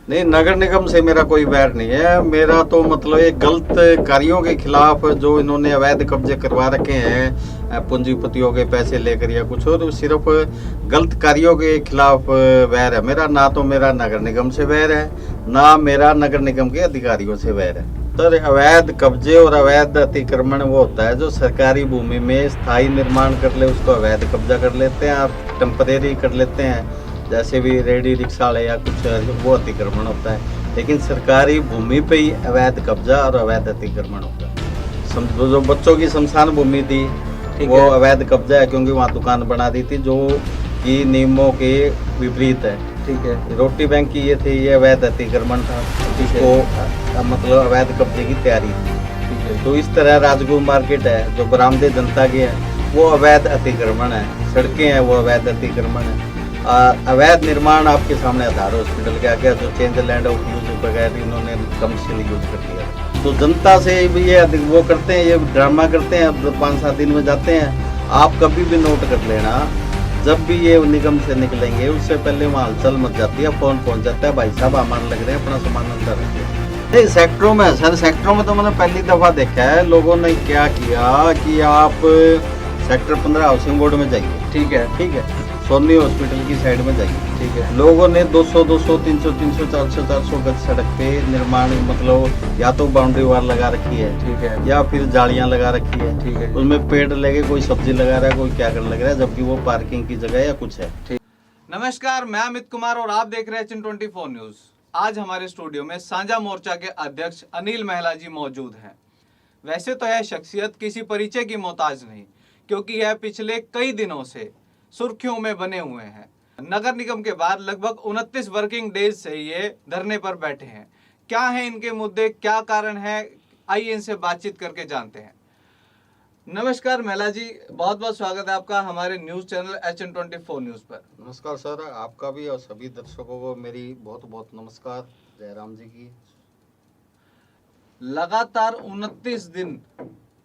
नहीं, नगर निगम से मेरा कोई वैर नहीं है। मेरा तो मतलब ये गलत कार्यों के खिलाफ जो इन्होंने अवैध कब्जे करवा रखे हैं पूंजीपतियों के पैसे लेकर या कुछ और, सिर्फ गलत कार्यों के खिलाफ वैर है मेरा। ना तो मेरा नगर निगम से वैर है, ना मेरा नगर निगम के अधिकारियों से वैर है। सर, अवैध कब्जे और अवैध अतिक्रमण वो होता है जो सरकारी भूमि में स्थायी निर्माण कर ले, उसको अवैध कब्जा कर लेते हैं, आप टेम्परेरी कर लेते हैं। जैसे भी रेडी रिक्शा वाले या कुछ, वो अतिक्रमण होता है। लेकिन सरकारी भूमि पे ही अवैध कब्जा और अवैध अतिक्रमण होता है। जो बच्चों की शमशान भूमि थी वो अवैध कब्जा है, क्योंकि वहाँ दुकान बना दी थी जो कि नियमों के विपरीत है। ठीक है। रोटी बैंक की ये थी, ये अवैध अतिक्रमण था, इसको मतलब अवैध कब्जे की तैयारी थी। ठीक है। तो इस तरह राजगुरु मार्केट है जो बरामदे जनता की है, वो अवैध अतिक्रमण है। सड़कें हैं वो अवैध अतिक्रमण है। अवैध निर्माण आपके सामने आधार हॉस्पिटल के आगे जो चेंज लैंड ऑफ यूज वगैरह इन्होंने कमर्शियल यूज कर लिया। तो जनता से भी ये वो करते हैं, ये ड्रामा करते हैं। अब 5-7 दिन में जाते हैं। आप कभी भी नोट कर लेना, जब भी ये निगम से निकलेंगे उससे पहले वहाँ हलचल मच जाती है, फोन पहुंच जाता है, भाई साहब हमारे लग रहे हैं, अपना सामान अंदर रखिए। नहीं, सेक्टरों में सर, सेक्टरों में तो मैंने पहली दफा देखा है। लोगों ने क्या किया कि आप सेक्टर 15 हाउसिंग बोर्ड में जाइए, ठीक है। ठीक है, सोनी हॉस्पिटल की साइड में जाइए, ठीक है। लोगों ने 200, 300, 400 गज सड़क पे निर्माण, मतलब या तो बाउंड्री वाल लगा रखी है, ठीक है। या फिर जालियां लगा रखी है, ठीक है। उसमें पेड़ लगे, कोई सब्जी लगा रहा है, कोई क्या कर लग रहा है, जबकि वो पार्किंग की जगह या कुछ है। ठीक। नमस्कार, मैं अमित कुमार और आप देख रहे हैं Chin24 न्यूज। आज हमारे स्टूडियो में साझा मोर्चा के अध्यक्ष अनिल महिला जी मौजूद हैं। वैसे तो यह शख्सियत किसी परिचय की मोहताज नहीं, क्योंकि यह पिछले कई दिनों से सुर्खियों में बने हुए हैं। नगर निगम के बाद लगभग 29 वर्किंग डेज से ये धरने पर बैठे हैं। क्या है इनके मुद्दे, क्या कारण है, आइए इनसे बातचीत करके जानते हैं। नमस्कार महिला जी, बहुत बहुत स्वागत है आपका हमारे न्यूज चैनल Chin24 न्यूज पर। नमस्कार सर, आपका भी और सभी दर्शकों को मेरी बहुत बहुत नमस्कार। जयराम जी की। लगातार 29 दिन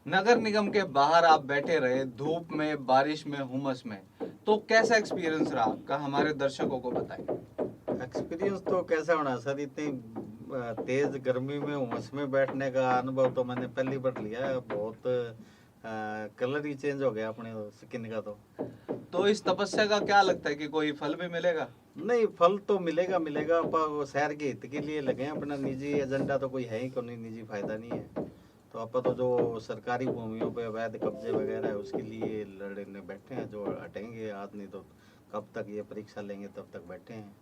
नगर निगम के बाहर आप बैठे रहे, धूप में, बारिश में, हुमस में, तो कैसा एक्सपीरियंस रहा आपका, हमारे दर्शकों को बताइए। एक्सपीरियंस तो कैसा होना सर, इतनी तेज गर्मी में उमस में बैठने का अनुभव तो मैंने पहली बार लिया है। बहुत कलर ही चेंज हो गया अपने स्किन का। तो इस तपस्या का क्या लगता है कि कोई फल भी मिलेगा? नहीं, फल तो मिलेगा मिलेगा, पर वो शहर के हित के लिए लगे हैं। अपना निजी एजेंडा तो कोई है ही कोई, निजी फायदा नहीं है। तो आप तो जो सरकारी भूमियों पे अवैध कब्जे वगैरह है उसके लिए लड़ने बैठे हैं, जो हटेंगे आज नहीं तो कब तक ये परीक्षा लेंगे तब तक बैठे हैं।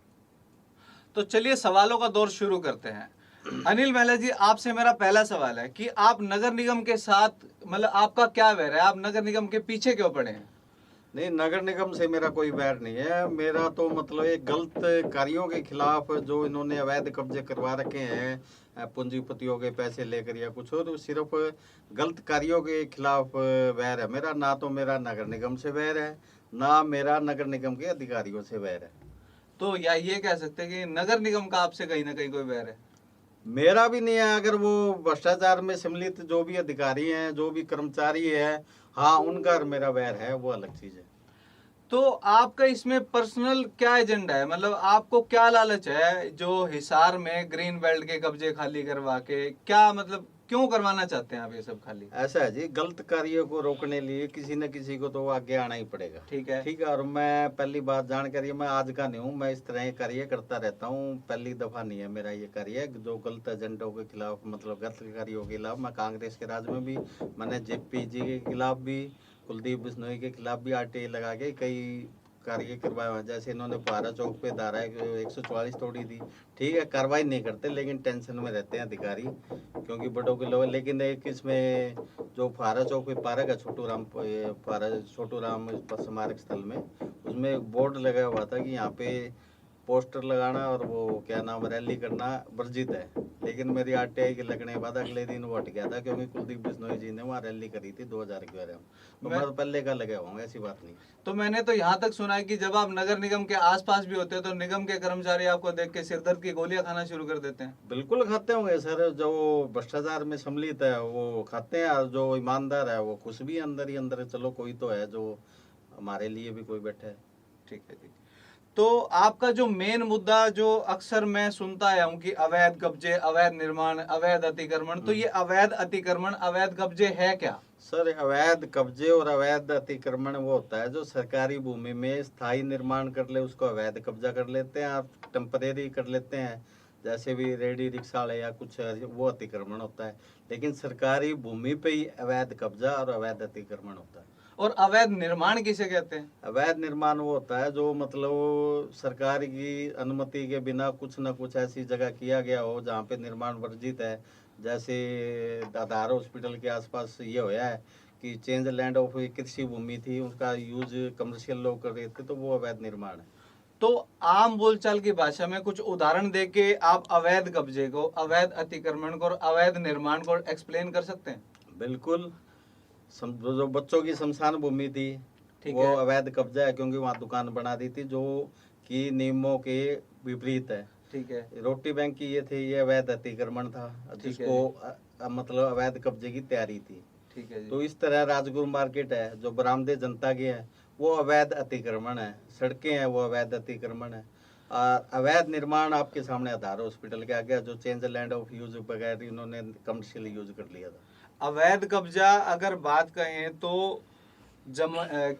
तो चलिए सवालों का दौर शुरू करते हैं। अनिल महिला जी, आपसे मेरा पहला सवाल है कि आप नगर निगम के साथ, मतलब आपका क्या वैर है, आप नगर निगम के पीछे क्यों पड़े हैं? नहीं, नगर निगम से मेरा कोई वैर नहीं है। मेरा तो मतलब ये गलत कार्यों के खिलाफ जो इन्होंने अवैध कब्जे करवा रखे हैं पूंजीपतियों के पैसे लेकर या कुछ और, सिर्फ गलत कार्यों के खिलाफ वैर है मेरा। ना तो मेरा नगर निगम से वैर है, ना मेरा नगर निगम के अधिकारियों से वैर है। तो या ये कह सकते हैं कि नगर निगम का आपसे कहीं ना कहीं कोई वैर है? मेरा भी नहीं है। अगर वो भ्रष्टाचार में सम्मिलित जो भी अधिकारी हैं, जो भी कर्मचारी है, हाँ, उनका और मेरा वैर है, वो अलग चीज है। तो आपका इसमें पर्सनल क्या एजेंडा है, मतलब आपको क्या लालच है जो हिसार में ग्रीन बेल्ट के कब्जे खाली करवा के, क्या मतलब क्यों करवाना चाहते हैं आप ये सब खाली? ऐसा है जी, गलत कार्यों को रोकने लिए किसी न किसी को तो आगे आना ही पड़ेगा। ठीक है। ठीक है। और मैं पहली बात जानकारी, मैं आज का नहीं हूँ, मैं इस तरह ये कार्य करता रहता हूँ। पहली दफा नहीं है मेरा ये कार्य जो गलत एजेंडों के खिलाफ, मतलब गलत कार्यों के खिलाफ। मैं कांग्रेस के राज में भी मैंने जेपी जी के खिलाफ भी, कुलदीप बिश्नोई के खिलाफ भी आरटीआई लगा के कई कार्य करवाए हुए। जैसे इन्होंने फुहारा चौक पे धारा 144 तोड़ी थी। ठीक है, कार्रवाई नहीं करते लेकिन टेंशन में रहते हैं अधिकारी, क्योंकि बड़ों के लोग। लेकिन एक इसमें जो फुहारा चौक पे पार्क है, छोटू राम स्मारक स्थल में, उसमें एक बोर्ड लगा हुआ था कि यहाँ पे पोस्टर लगाना और वो क्या नाम, रैली करना वर्जित है। लेकिन मेरी आरटीआई के लगने के बाद अगले दिन वो हट गया था, क्योंकि कुलदीप बिश्नोई जी ने वहाँ रैली करी थी 2011 में। तो मैं तो पहले का लगा हुआ हूँ, ऐसी बात नहीं। तो मैंने तो यहाँ तक सुना है कि जब आप नगर निगम के आसपास भी होते हैं तो निगम के कर्मचारी आपको देख के सिरदर्द की गोलियां खाना शुरू कर देते हैं। बिल्कुल खाते होंगे सर, जो भ्रष्टाचार में सम्मिलित है वो खाते हैं, और जो ईमानदार है वो खुश भी है अंदर ही अंदर। चलो कोई तो है जो हमारे लिए भी कोई बैठा है। ठीक है, ठीक। तो आपका जो मेन मुद्दा जो अक्सर मैं सुनता आया हूँ कि अवैध कब्जे, अवैध निर्माण, अवैध अतिक्रमण, तो ये अवैध अतिक्रमण, अवैध कब्जे है क्या? सर, अवैध कब्जे और अवैध अतिक्रमण वो होता है जो सरकारी भूमि में स्थायी निर्माण कर ले, उसको अवैध कब्जा कर लेते हैं, आप टेम्परेरी कर लेते हैं, जैसे भी रेडी रिक्शा वाले या कुछ, वो अतिक्रमण होता है। लेकिन सरकारी भूमि पे ही अवैध कब्जा और अवैध अतिक्रमण होता है। और अवैध निर्माण किसे कहते हैं? अवैध निर्माण वो होता है जो मतलब सरकार की अनुमति के बिना कुछ न कुछ ऐसी जगह किया गया हो जहाँ पे निर्माण वर्जित है। जैसे आधार हॉस्पिटल के आसपास ये होया है कि चेंज लैंड ऑफ कृषि भूमि थी, उनका यूज कमर्शियल लोग कर रहे थे, तो वो अवैध निर्माण है। तो आम बोलचाल की भाषा में कुछ उदाहरण देके आप अवैध कब्जे को, अवैध अतिक्रमण को और अवैध निर्माण को एक्सप्लेन कर सकते हैं? बिल्कुल। जो बच्चों की शमशान भूमि थी ठीक वो है। अवैध कब्जा है, क्योंकि वहाँ दुकान बना दी थी जो कि नियमों के विपरीत है। ठीक है। रोटी बैंक की ये थी, ये अवैध अतिक्रमण था, जिसको मतलब अवैध कब्जे की तैयारी थी। ठीक है जी। तो इस तरह राजगुरु मार्केट है जो बरामदे जनता के है, वो अवैध अतिक्रमण है। सड़कें हैं वो अवैध अतिक्रमण है। अवैध निर्माण आपके सामने आधार हॉस्पिटल के आगे जो चेंज लैंड ऑफ यूज बगैर इन्होंने कमर्शियल यूज कर लिया था। अवैध कब्जा अगर बात कहें तो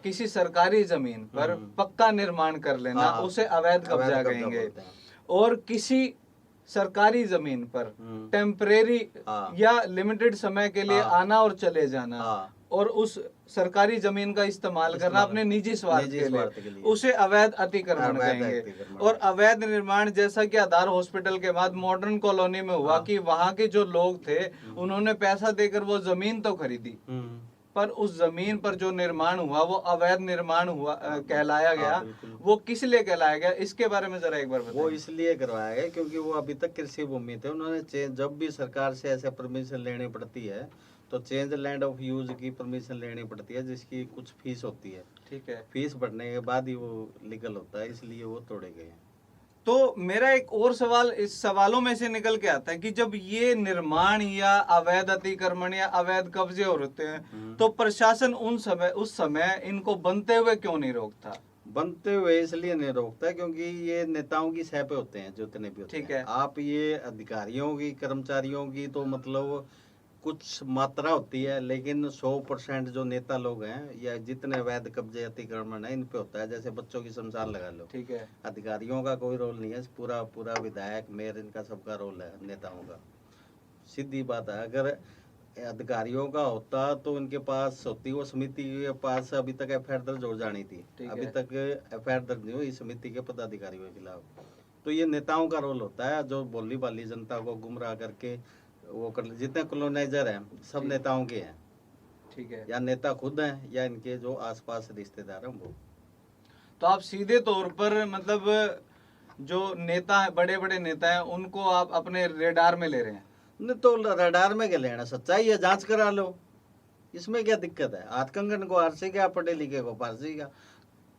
किसी सरकारी जमीन पर पक्का निर्माण कर लेना, हाँ, उसे अवैध कब्जा कहेंगे। बोलते हैं। और किसी सरकारी जमीन पर टेम्परेरी या लिमिटेड समय के लिए आना और चले जाना और उस सरकारी जमीन का इस्तेमाल करना अपने निजी स्वार्थ के लिए, उसे अवैध अतिक्रमण कहेंगे। और अवैध निर्माण जैसा कि आधार हॉस्पिटल के बाद मॉडर्न कॉलोनी में हुआ कि वहां के जो लोग थे उन्होंने पैसा देकर वो जमीन तो खरीदी, पर उस जमीन पर जो निर्माण हुआ वो अवैध निर्माण हुआ कहलाया गया। वो किस लिए कहलाया गया, इसके बारे में जरा एक बार बताइए। वो इसलिए करवाया गया क्योंकि वो अभी तक कृषि भूमि थे। उन्होंने जब भी सरकार से ऐसे परमिशन लेनी पड़ती है तो चेंज लैंड ऑफ यूज की परमिशन लेनी पड़ती है, जिसकी कुछ फीस होती है। ठीक है। फीस भरने के बाद ही वो लीगल होता है, इसलिए वो तोड़े गए हैं। तो मेरा एक और सवाल इस सवालों में से निकल के आता है कि जब ये निर्माण या अवैध अतिक्रमण या अवैध कब्जे होते हैं तो प्रशासन उस समय इनको बनते हुए क्यों नहीं रोकता? बनते हुए इसलिए नहीं रोकता क्योंकि ये नेताओं की सह पे होते हैं, जितने भी होते हैं। ठीक है। आप ये अधिकारियों की, कर्मचारियों की तो मतलब कुछ मात्रा होती है, लेकिन 100% जो नेता लोग हैं या जितने अवैध कब्जे अतिक्रमण है इन पे होता है। जैसे बच्चों की शमशान लगा लो। ठीक है। अधिकारियों का कोई रोल नहीं है, पूरा पूरा विधायक, मेयर, इनका सबका रोल है, नेताओं का। सीधी बात है। अगर अधिकारियों का होता तो इनके पास होती, वो समिति के पास अभी तक एफआईआर दर्ज हो जानी थी। अभी तक एफआईआर दर्ज नहीं हुई समिति के पदाधिकारियों के खिलाफ। तो ये नेताओं का रोल होता है जो बोली बाली जनता को गुमराह करके वो कर। जितने कॉलोनाइजर हैं सब नेताओं के हैं। ठीक है। या नेता खुद हैं या इनके जो आसपास रिश्तेदार हैं वो। तो आप सीधे तौर पर मतलब जो नेता है, बड़े बड़े नेता हैं, उनको आप अपने रेडार में ले रहे हैं? नहीं तो रडार में क्या लेना, सच्चाई है, जांच करा लो, इसमें क्या दिक्कत है। हाथ कंगन को हार से क्या, पढ़े लिखे को पारसी का।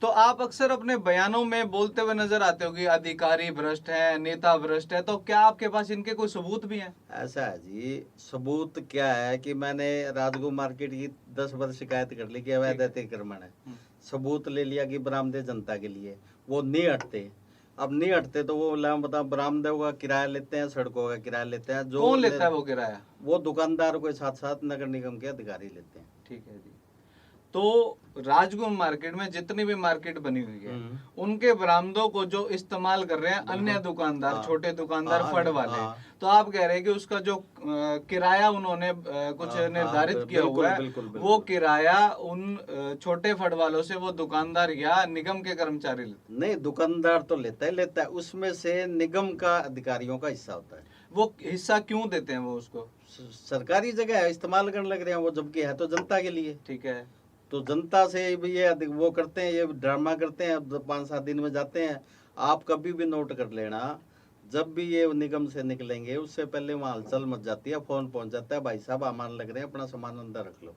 तो आप अक्सर अपने बयानों में बोलते हुए नजर आते हो कि अधिकारी भ्रष्ट है, नेता भ्रष्ट है, तो क्या आपके पास इनके कोई सबूत भी हैं? ऐसा है जी, सबूत क्या है कि मैंने राजगुरु मार्केट की 10 बार शिकायत कर ली कि अवैध अतिक्रमण है। सबूत ले लिया कि बरामदे जनता के लिए, वो नहीं हटते। अब नहीं हटते तो वो बता बरामदों का किराया लेते हैं, सड़कों का किराया लेते हैं। जो कौन लेता है वो किराया? वो दुकानदार के साथ साथ नगर निगम के अधिकारी लेते हैं। ठीक है जी। तो राजगुरु मार्केट में जितनी भी मार्केट बनी हुई है उनके बरामदों को जो इस्तेमाल कर रहे हैं अन्य दुकानदार, छोटे दुकानदार, फड़ वाले, तो आप कह रहे हैं कि उसका जो किराया उन्होंने कुछ निर्धारित किया हुआ है, वो किराया उन छोटे फड़ वालों से वो दुकानदार या निगम के कर्मचारी लेते? नहीं, दुकानदार तो लेता है, उसमें से निगम का अधिकारियों का हिस्सा होता है। वो हिस्सा क्यों देते हैं? वो उसको सरकारी जगह है, इस्तेमाल करने लग रहे हैं वो, जबकि है तो जनता के लिए। ठीक है। तो जनता से भी ये वो करते हैं, ये ड्रामा करते हैं। 5-7 दिन में जाते हैं। आप कभी भी नोट कर लेना, जब भी ये निगम से निकलेंगे उससे पहले वहाँ हलचल मच जाती है, फोन पहुंच जाता है, भाई साहब सामान लग रहे हैं, अपना सामान अंदर रख लो।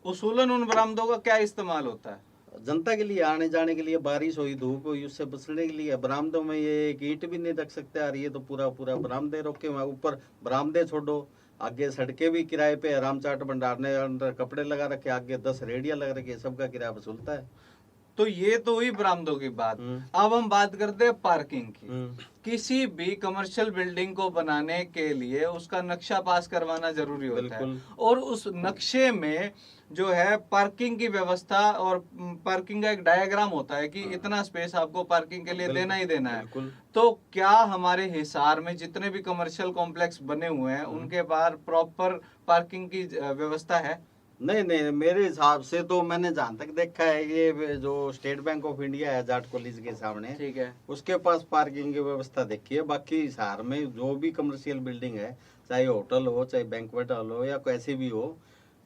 उसूलन उन बरामदों का क्या इस्तेमाल होता है? जनता के लिए, आने जाने के लिए, बारिश हुई, धूप हुई, उससे बचने के लिए। बरामदों में ये एक ईंट भी नहीं रख सकते। आ रही है तो पूरा पूरा बरामदे रोके हुए, ऊपर बरामदे छोड़ो, आगे सड़कें भी किराए पे, आराम चाट भंडार ने अंदर कपड़े लगा रखे, आगे 10 रेडिया लगा रखे, सबका किराया वसूलता है। तो ये तो हुई बरामदों की बात। अब हम बात करते हैं पार्किंग की। किसी भी कमर्शियल बिल्डिंग को बनाने के लिए उसका नक्शा पास करवाना जरूरी होता है, और उस नक्शे में जो है पार्किंग की व्यवस्था और पार्किंग का एक डायग्राम होता है कि इतना स्पेस आपको पार्किंग के लिए देना ही देना है। तो क्या हमारे हिसार में जितने भी कमर्शियल कॉम्प्लेक्स बने हुए हैं उनके बाहर प्रॉपर पार्किंग की व्यवस्था है? नहीं नहीं, मेरे हिसाब से तो मैंने जहाँ तक देखा है, ये जो स्टेट बैंक ऑफ इंडिया है जाट कॉलेज के सामने, ठीक है, उसके पास पार्किंग की व्यवस्था देखी है। बाकी हिसार में जो भी कमर्शियल बिल्डिंग है, चाहे होटल हो चाहे बैंक्वेट हॉल हो या कैसे भी हो,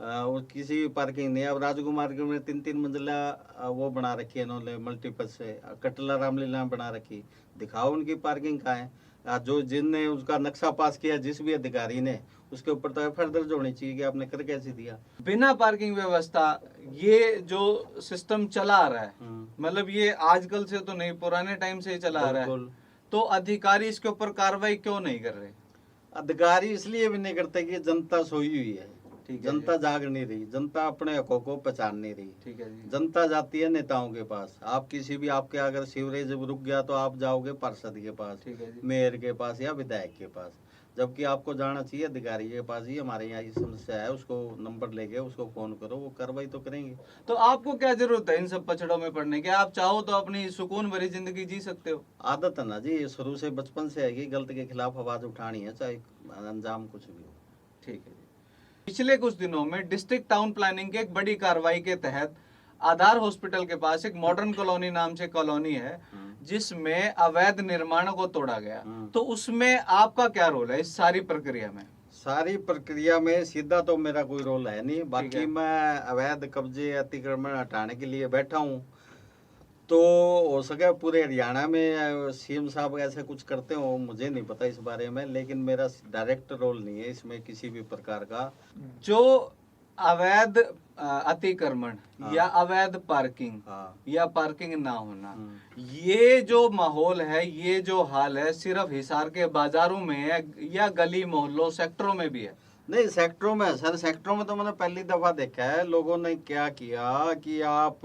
वो किसी भी पार्किंग नहीं है। अब राजकुमार के में 3-3 मंजिला वो बना रखी है इन्होंने, मल्टीपर्पज से। कटला रामलीला में बना रखी, दिखाओ उनकी पार्किंग कहाँ है। जो जिनने उसका नक्शा पास किया, जिस भी अधिकारी ने, उसके ऊपर तो एफआईआर दर्ज होनी चाहिए कि आपने कर कैसे दिया। बिना पार्किंग व्यवस्था ये जो सिस्टम चला आ रहा है, मतलब ये आजकल से तो नहीं, पुराने टाइम से ही चला आ रहा है, तो अधिकारी इसके ऊपर कार्रवाई क्यों नहीं कर रहे? अधिकारी इसलिए भी नहीं करते कि जनता सोई हुई है, ठीक है, जनता जाग नहीं रही, जनता अपने हकों को पहचान नहीं रही। ठीक है जी। जनता जाती है नेताओं के पास। आप किसी भी, आपके अगर सीवरेज रुक गया तो आप जाओगे पार्षद के पास, ठीक है जी, मेयर के पास या विधायक के पास, जबकि आपको जाना चाहिए अधिकारी के पास ही, हमारे यहाँ ये समस्या है, उसको नंबर लेके उसको फोन करो, वो कार्रवाई तो करेंगे। तो आपको क्या जरूरत है इन सब पचड़ों में पड़ने की? आप चाहो तो अपनी सुकून भरी जिंदगी जी सकते हो। आदत है ना जी, ये शुरू से बचपन से है कि गलत के खिलाफ आवाज उठानी है, चाहे अंजाम कुछ भी हो। ठीक है जी। पिछले कुछ दिनों में डिस्ट्रिक्ट टाउन प्लानिंग की एक बड़ी कार्रवाई के तहत आधार हॉस्पिटल के पास एक मॉडर्न कॉलोनी नाम से कॉलोनी है जिसमें अवैध निर्माणों को तोड़ा गया, तो उसमें आपका क्या रोल है इस सारी प्रक्रिया में? सारी प्रक्रिया में सीधा तो मेरा कोई रोल है नहीं, बाकी मैं अवैध कब्जे अतिक्रमण हटाने के लिए बैठा हूँ। तो हो सके पूरे हरियाणा में सीएम साहब ऐसे कुछ करते हो, मुझे नहीं पता इस बारे में, लेकिन मेरा डायरेक्ट रोल नहीं है इसमें किसी भी प्रकार का। जो अवैध अतिक्रमण या अवैध पार्किंग या पार्किंग ना होना, ये जो माहौल है, ये जो हाल है, सिर्फ हिसार के बाजारों में है या गली मोहल्लों सेक्टरों में भी है? नहीं, सेक्टरों में सर, सेक्टरों में तो मैंने पहली दफा देखा है। लोगों ने क्या किया कि आप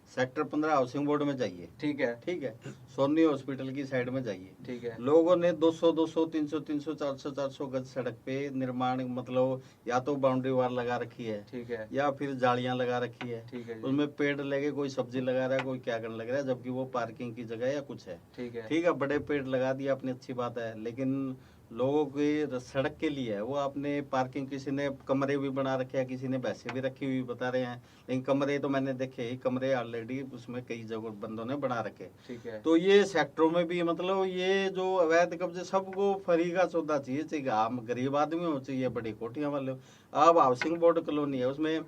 सेक्टर 15 हाउसिंग बोर्ड में जाइए, ठीक है, ठीक है, सोनी हॉस्पिटल की साइड में जाइए, ठीक है, लोगों ने 200-200, 300-300, 400-400 गज सड़क पे निर्माण, मतलब या तो बाउंड्री वाल लगा रखी है, ठीक है, या फिर जालियां लगा रखी है, ठीक है, उसमें पेड़ लगे, कोई सब्जी लगा रहा है, कोई क्या करने लग रहा है, जबकि वो पार्किंग की जगह या कुछ है। ठीक है, ठीक है, बड़े पेड़ लगा दिया आपने, अच्छी बात है, लेकिन लोगों की सड़क के लिए है वो, आपने पार्किंग, किसी ने कमरे भी बना रखे हैं, किसी ने वैसे भी रखी हुई बता रहे हैं, लेकिन कमरे तो मैंने देखे ही, कमरे ऑलरेडी उसमें कई जगह बंदों ने बना रखे। ठीक है। तो ये सेक्टरों में भी, मतलब ये जो अवैध कब्जे, सबको फ्री का सौदा चाहिए, चाहिए आम गरीब आदमी हो, चाहिए बड़ी कोठियां वाले हो। अब हाउसिंग बोर्ड कॉलोनी है, उसमें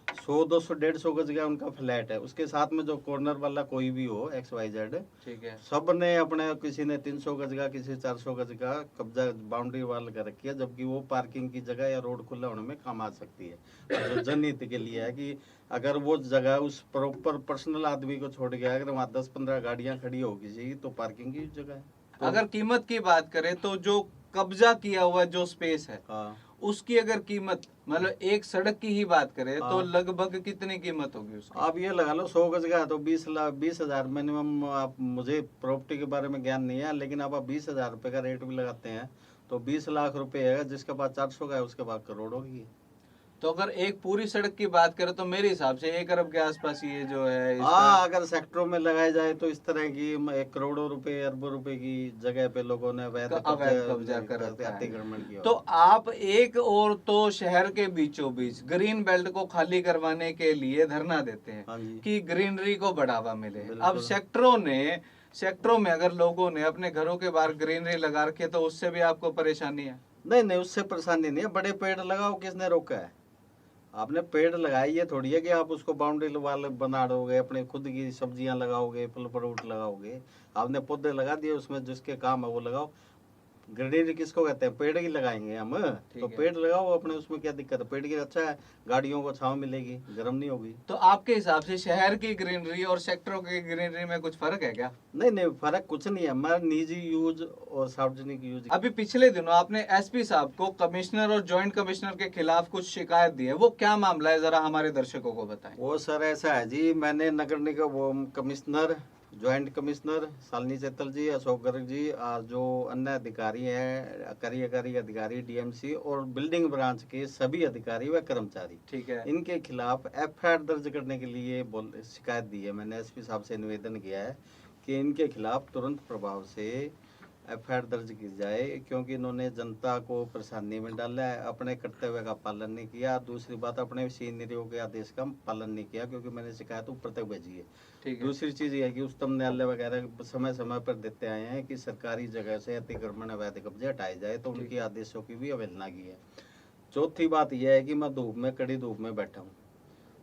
100-200, 150 गज का उनका फ्लैट है, उसके साथ में जो कॉर्नर वाला कोई भी हो XYZ, ठीक है, सब ने अपने, किसी ने 300 गज का, किसी 400 गज का कब्जा बाउंड्री वाल कर रखी है, जबकि वो पार्किंग की जगह या रोड खुला होने में काम आ सकती है। जो जनहित के लिए है कि अगर वो जगह उस प्रॉपर पर्सनल आदमी को छोड़ गया, अगर वहाँ 10-15 गाड़ियां खड़ी होगी जी, तो पार्किंग की जगह है। तो अगर कीमत की बात करें तो जो कब्जा किया हुआ जो स्पेस है, उसकी अगर कीमत, मतलब एक सड़क की ही बात करें तो लगभग कितनी कीमत होगी उसकी? आप ये लगा लो 100 गज का है तो 20,000 मिनिमम। आप, मुझे प्रॉपर्टी के बारे में ज्ञान नहीं है, लेकिन आप 20,000 रुपए का रेट भी लगाते हैं तो 20 लाख रुपए है, जिसके पास 400 का है उसके पास करोड़ों की है। तो अगर एक पूरी सड़क की बात करें तो मेरे हिसाब से 1 अरब के आसपास ये जो है अगर सेक्टरों में लगाए जाए तो इस तरह की 1 करोड़ों रुपए, अरबों रुपए की जगह पे लोगों ने अवैध कब्जा कर रखा है। अतिक्रमण किया। तो आप एक और तो शहर के बीचों बीच ग्रीन बेल्ट को खाली करवाने के लिए धरना देते हैं कि ग्रीनरी को बढ़ावा मिले। अब सेक्टरों में अगर लोगों ने अपने घरों के बाहर ग्रीनरी लगा रखी है तो उससे भी आपको परेशानी है? नहीं, उससे परेशानी नहीं है, बड़े पेड़ लगाओ, किसने रोका है? आपने पेड़ लगाई, ये थोड़ी है कि आप उसको बाउंड्री वाल बना दोगे, अपने खुद की सब्जियां लगाओगे, फल फ्रूट लगाओगे। आपने पौधे लगा दिए, उसमें जिसके काम है वो लगाओ। ग्रीनरी किसको कहते हैं? पेड़ ही लगाएंगे हम। तो है। पेड़ लगाओ अपने, उसमें क्या दिक्कत है? पेड़ की अच्छा है, गाड़ियों को छांव मिलेगी, गर्म नहीं होगी। तो आपके हिसाब से शहर की ग्रीनरी और सेक्टरों की ग्रीनरी में कुछ फर्क है क्या? नहीं नहीं, फर्क कुछ नहीं है। हमारा निजी यूज और सार्वजनिक यूज। अभी पिछले दिनों आपने एसपी साहब को कमिश्नर और जॉइंट कमिश्नर के खिलाफ कुछ शिकायत दी है, वो क्या मामला है, जरा हमारे दर्शकों को बताएं। वो सर ऐसा है जी, मैंने नगर निगम वो कमिश्नर, ज्वाइंट कमिश्नर शालिनी चेतल जी, अशोक गर्ग जी और जो अन्य अधिकारी हैं, कार्यकारी अधिकारी डीएमसी और बिल्डिंग ब्रांच के सभी अधिकारी व कर्मचारी, ठीक है। इनके खिलाफ एफआईआर दर्ज करने के लिए शिकायत दी है। मैंने एसपी साहब से निवेदन किया है कि इनके खिलाफ तुरंत प्रभाव से एफआईआर दर्ज की जाए, क्योंकि इन्होंने जनता को परेशानी में डाला है, अपने कर्तव्य का पालन नहीं किया। दूसरी बात, अपने सीनियरों के आदेश का पालन नहीं किया, क्योंकि मैंने शिकायत ऊपर तक भेजी है। ठीक है। दूसरी चीज़ ये है कि उच्चतम न्यायालय वगैरह समय समय पर देते आए हैं कि सरकारी जगह से अतिक्रमण अवैध कब्जे हटाए जाए, तो उनके आदेशों की भी अवहेलना की है। चौथी बात यह है कि मैं धूप में, कड़ी धूप में बैठा हूँ,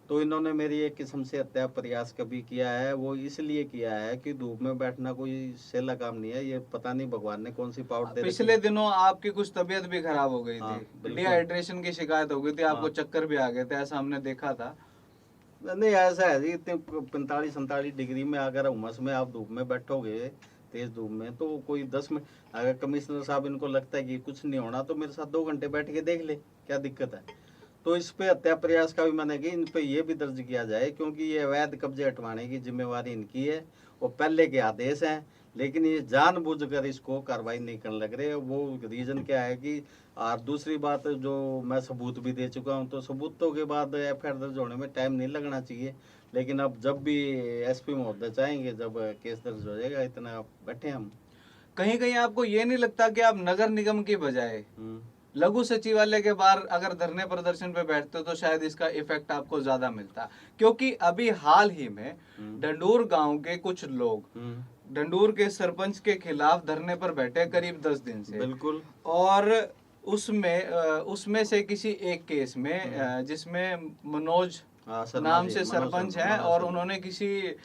तो इन्होंने मेरी एक किस्म से हत्या प्रयास कभी किया है, वो इसलिए किया है कि धूप में बैठना कोई सहेला काम नहीं है। ये पता नहीं भगवान ने कौन सी पावर दे पिछले दिनों आपकी कुछ तबीयत भी खराब हो गई हाँ, थी, बिल्कुल। डिहाइड्रेशन की शिकायत हो गई थी, आपको हाँ। चक्कर भी आ गए थे, ऐसा हमने देखा था। नहीं, ऐसा है जी, इतने 45-47 डिग्री में अगर उमस में आप धूप में बैठोगे, तेज धूप में, तो कोई 10 में, अगर कमिश्नर साहब इनको लगता है कि कुछ नहीं होना, तो मेरे साथ 2 घंटे बैठ के देख ले, क्या दिक्कत है? तो इस पे हत्या प्रयास का भी मैंने कि इन पे ये भी दर्ज किया जाए, क्योंकि ये अवैध कब्जे हटवाने की जिम्मेवारी इनकी है, वो पहले के आदेश हैं, लेकिन ये जानबूझकर इसको कार्रवाई नहीं करने लग रहे। वो रीजन क्या है कि, और दूसरी बात, जो मैं सबूत भी दे चुका हूँ, तो सबूतों के बाद एफआईआर दर्ज होने में टाइम नहीं लगना चाहिए। लेकिन अब जब भी एसपी महोदय चाहेंगे, जब केस दर्ज हो जाएगा, इतना बैठे हम। कहीं कहीं आपको ये नहीं लगता कि आप नगर निगम की बजाय लघु सचिवालय के बाहर अगर धरने प्रदर्शन पे बैठते हो तो शायद इसका इफेक्ट आपको ज्यादा मिलता? क्योंकि अभी हाल ही में डंडूर गांव के कुछ लोग डंडूर के सरपंच के खिलाफ धरने पर बैठे करीब 10 दिन से। बिल्कुल। और उसमें से किसी एक केस में जिसमें मनोज नाम से सरपंच है, और उन्होंने किसी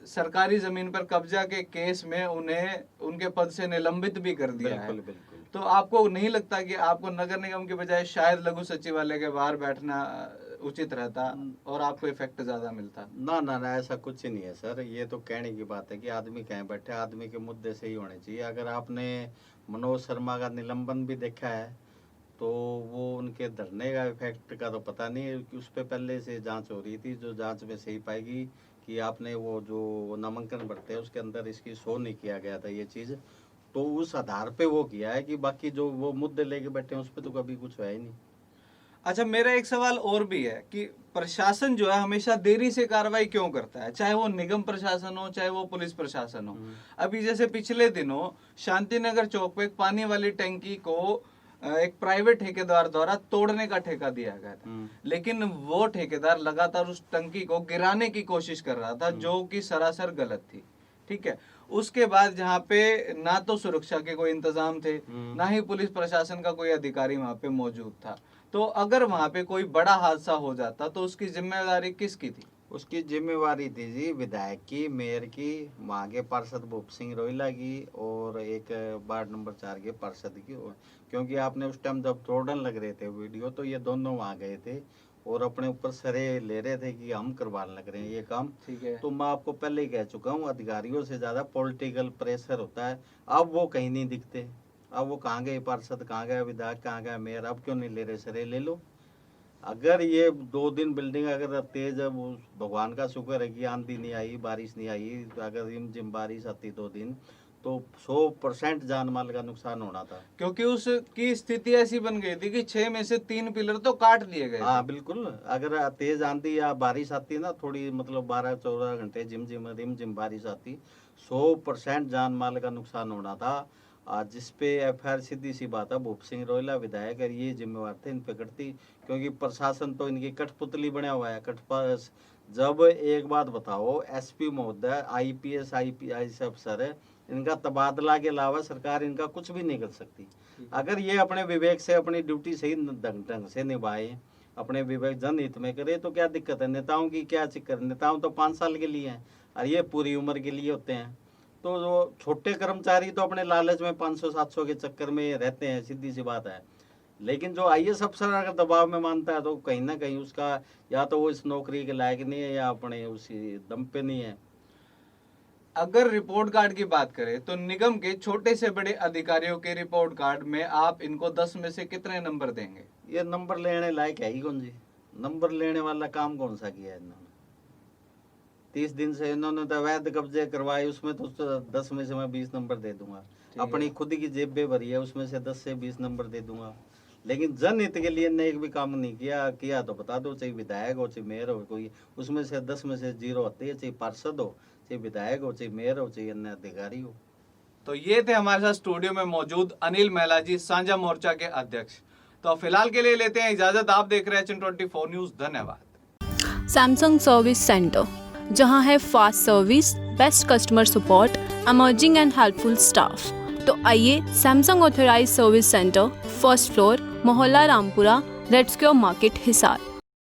सरकारी जमीन पर कब्जा के केस में उन्हें उनके पद से निलंबित भी कर दिया है। बिल्कुल। तो आपको नहीं लगता कि आपको नगर निगम के बजाय शायद लघु सचिवालय के बाहर बैठना उचित रहता और आपको इफेक्ट ज्यादा मिलता? ना ना ना, ऐसा कुछ नहीं है सर। ये तो कहने की बात है कि आदमी कहीं बैठे, आदमी के मुद्दे से ही होने चाहिए। अगर आपने मनोज शर्मा का निलंबन भी देखा है, तो वो उनके धरने का इफेक्ट का तो पता नहीं है, कि उस पर पहले से जांच हो रही थी, जो जांच में सही पाएगी कि आपने वो जो नामांकन भरते हैं उसके अंदर इसकी शो नहीं किया गया था ये चीज़, तो उस आधार पे वो किया है। कि बाकी जो वो मुद्दे लेके बैठे हैं उस पर तो कभी कुछ है ही नहीं। अच्छा, मेरा एक सवाल और भी है कि प्रशासन जो है हमेशा देरी से कार्रवाई क्यों करता है, चाहे वो निगम प्रशासन हो चाहे वो पुलिस प्रशासन हो। अभी जैसे पिछले दिनों शांतिनगर चौक पे एक पानी वाली टंकी को एक प्राइवेट ठेकेदार द्वारा तोड़ने का ठेका दिया गया था, लेकिन वो ठेकेदार लगातार उस टंकी को गिराने की कोशिश कर रहा था, जो कि सरासर गलत थी। ठीक है। उसके बाद जहाँ पे ना तो सुरक्षा के कोई इंतजाम थे, ना ही पुलिस प्रशासन का कोई अधिकारी वहां पे मौजूद था, तो अगर वहां पे कोई बड़ा हादसा हो जाता तो उसकी जिम्मेदारी किसकी थी? उसकी जिम्मेवारी थी जी विधायक की, मेयर की, वहाँ के पार्षद भूप सिंह रोहिला की, और एक वार्ड नंबर 4 के पार्षद की। क्योंकि आपने उस टाइम जब तोड़न लग रहे थे वीडियो, तो ये दोनों वहाँ गए थे और अपने ऊपर सरे ले रहे थे कि हम करवाने लग रहे हैं ये काम। ठीक है। तो मैं आपको पहले ही कह चुका हूँ, अधिकारियों से ज़्यादा पॉलिटिकल प्रेशर होता है। अब वो कहीं नहीं दिखते। अब वो कहाँ गए पार्षद, कहाँ गया विधायक, कहाँ गया मेयर? अब क्यों नहीं ले रहे सरे? ले लो। अगर ये 2 दिन बिल्डिंग अगर तेज है, वो भगवान का शुक्र है कि आंधी नहीं आई, बारिश नहीं आई। अगर रिमझिम बारिश आती 2 दिन, तो 100% जान माल का नुकसान होना था। क्योंकि उसकी स्थिति ऐसी बन गई थी कि 6 में से 3 पिलर तो काट दिए गए हाँ थे। बिल्कुल। अगर तेज आंधी या बारिश आती ना, थोड़ी मतलब 12-14 घंटे रिमझिम बारिश आती, 100% जान माल का नुकसान होना था। आज जिस पे एफआईआर, सीधी सी बात है, भूप सिंह रोहिला विधायक है, ये जिम्मेवार थे, इन पे कटती। क्योंकि प्रशासन तो इनकी कठपुतली बना हुआ है। जब एक बात बताओ, एसपी महोदय, आईपीएस आईपीएस अफसर है, इनका तबादला के अलावा सरकार इनका कुछ भी नहीं कर सकती। अगर ये अपने विवेक से अपनी ड्यूटी सही ढंग से निभाए, अपने विवेक जनहित में करे, तो क्या दिक्कत है? नेताओं की क्या चिक्कर? नेताओं तो 5 साल के लिए हैं, और ये पूरी उम्र के लिए होते हैं। तो जो छोटे कर्मचारी तो अपने लालच में 500-700 के चक्कर में रहते हैं, सीधी सी बात है। लेकिन जो आईएएस अफसर अगर दबाव में मानता है तो कहीं ना कहीं उसका या तो वो इस नौकरी के लायक नहीं है या अपने उसी दम पे नहीं है। अगर रिपोर्ट कार्ड की बात करें तो निगम के छोटे से बड़े अधिकारियों के रिपोर्ट कार्ड में आप इनको 10 में से कितने नंबर देंगे? ये नंबर लेने लायक है ही कौन जी? नंबर लेने वाला काम कौन सा किया है इन्होंने? 30 दिन से इन्होंने तो अवैध कब्जे करवाए, उसमें तो 10 में से मैं 20 नंबर दे दूंगा। अपनी खुद की जेबें भरी है, उसमें से 10 से 20 नंबर दे दूंगा। लेकिन जनहित के लिए ने एक भी काम नहीं किया तो बता दो, चाहे विधायक हो चाहे मेयर हो, कोई उसमें से 10 में से 0 होती है, चाहे पार्षद हो चाहे विधायक हो चाहे मेयर हो चाहे अन्य अधिकारी हो। तो ये थे हमारे साथ स्टूडियो में मौजूद अनिल महिला जी, साझा मोर्चा के अध्यक्ष। तो फिलहाल के लिए लेते हैं इजाजत। आप देख रहे हैं H24 न्यूज। धन्यवाद। सैमसंग सर्विस सेंटर, जहां है fast service, best customer support, amazing and helpful staff. तो आइए Samsung authorised service centre, first floor, मोहल्ला Rampura, red square market, Hisar.